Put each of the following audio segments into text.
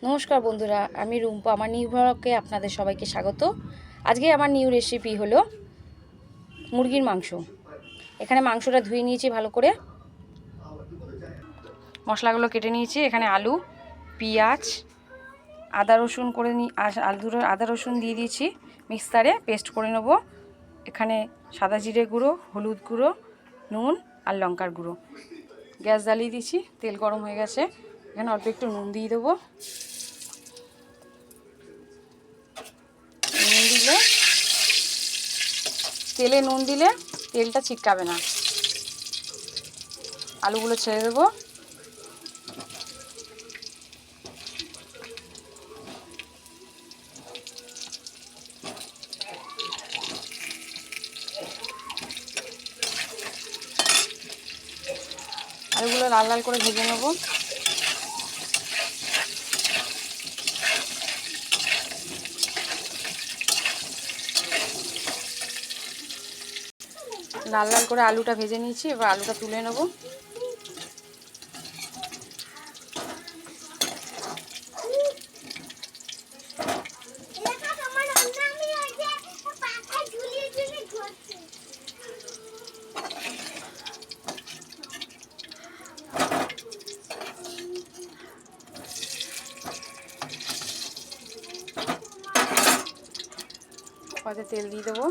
নমস্কার বন্ধুরা, আমি রুম্পা। আমার নিউ ব্লগে আপনাদের সবাইকে স্বাগত। আজকে আমার নিউ রেসিপি হলো মুরগির মাংস। এখানে মাংসটা ধুয়ে নিয়েছি ভালো করে, মশলাগুলো কেটে নিয়েছি। এখানে আলু, পেঁয়াজ, আদা রসুন করে আদা রসুন দিয়ে দিয়েছি মিক্সারে পেস্ট করে নেব। এখানে সাদা জিরে গুঁড়ো, হলুদ গুঁড়ো, নুন আর লঙ্কার গুঁড়ো। গ্যাস জ্বালিয়ে দিয়েছি, তেল গরম হয়ে গেছে। এখানে অল্প একটু নুন দিয়ে দেবো। নুন দিলে নুন দিলে তেলটা ছিটকাবে না। আলুগুলো ছেড়ে দেবো। আলুগুলো লাল লাল করে ভেজে নেব। লাল লাল করে আলুটা ভেজে নিয়েছি, এবার আলুটা তুলে নেব। কড়াইতে তেল দিয়ে দেবো।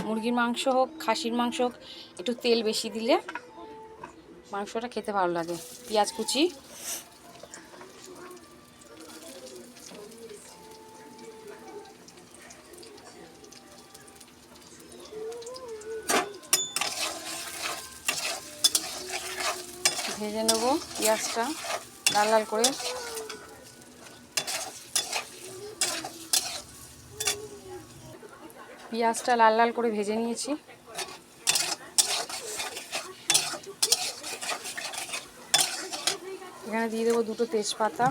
মুরগির মাংস হোক, খাসির মাংস হোক, একটু তেল বেশি দিলে মাংসটা খেতে ভালো লাগে। পেঁয়াজ কুচি, ভেজে নেব পেঁয়াজটা লাল লাল করে। পেঁয়াজটা লাল লাল করে ভেজে নিয়েছি। এখানে দিয়ে দেবো দুটো তেজপাতা,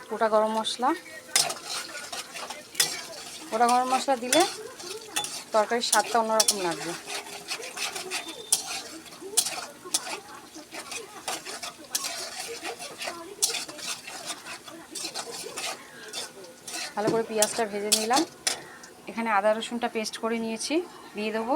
গোটা গরম মশলা। গোটা গরম মশলা দিলে তরকারির স্বাদটা অন্যরকম লাগবে। ভালো করে পেঁয়াজটা ভেজে নিলাম। এখানে আদা রসুনটা পেস্ট করে নিয়েছি, দিয়ে দেবো।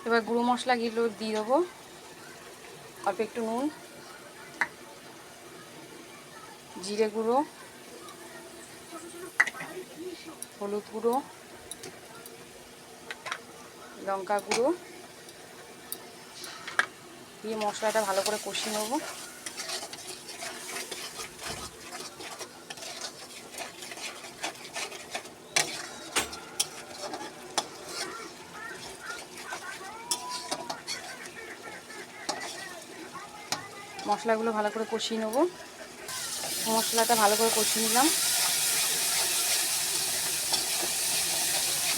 এবার গুঁড়ো মশলাগুলো দিয়ে দেবো। অল্প একটু নুন, জিরে গুঁড়ো, হলুদ গুঁড়ো, লঙ্কা গুঁড়ো দিয়ে মশলাটা ভালো করে কষিয়ে নেব। মশলাগুলো ভালো করে কষিয়ে নেব। মশলাটা ভালো করে কষিয়ে নিলাম।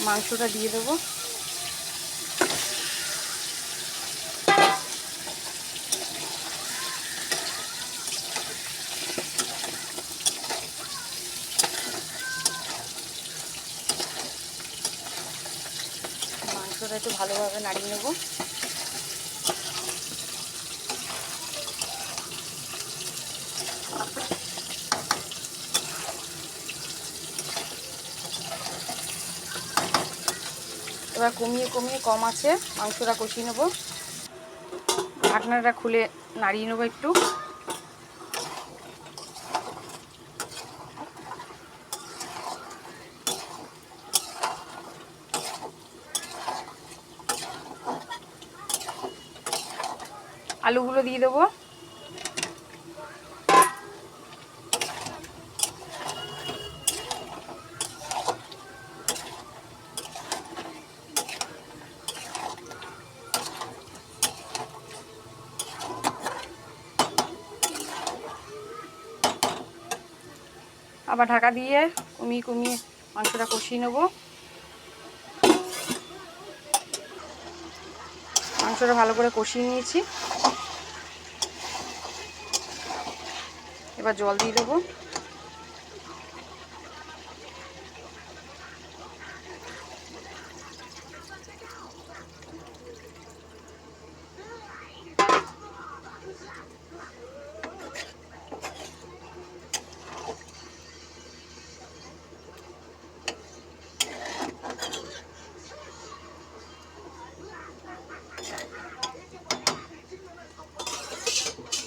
মাংসটা দিয়ে দেবো। মাংসটা একটু ভালোভাবে নাড়িয়ে নেব। এবার কমিয়ে কমিয়ে কম আছে মাংসটা কষিয়ে নেব। ঢাকনাটা খুলে নাড়িয়ে নেবো একটু। আলুগুলো দিয়ে দেবো। আবার ঢাকা দিয়ে কমিয়ে কমিয়ে মাংসটা কষিয়ে নেব। মাংসটা ভালো করে কষিয়ে নিয়েছি, এবার জল দিয়ে দেবো।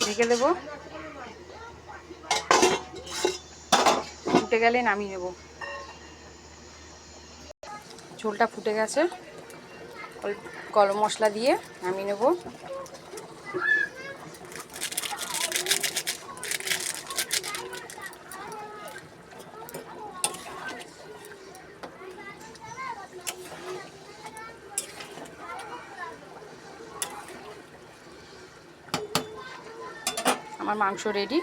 ঢেকে দেবো, ফুটে গেলে নামিয়ে নেব। ঝোলটা ফুটে গেছে, গরম মশলা দিয়ে নামিয়ে নেব। আমার মাংস রেডি।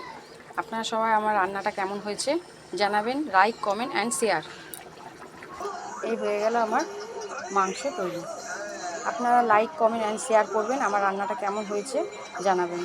আপনারা সবাই আমার রান্নাটা কেমন হয়েছে জানাবেন, লাইক কমেন্ট অ্যান্ড শেয়ার। এই হয়ে গেল আমার মাংস তৈরি। আপনারা লাইক কমেন্ট অ্যান্ড শেয়ার করবেন, আমার রান্নাটা কেমন হয়েছে জানাবেন।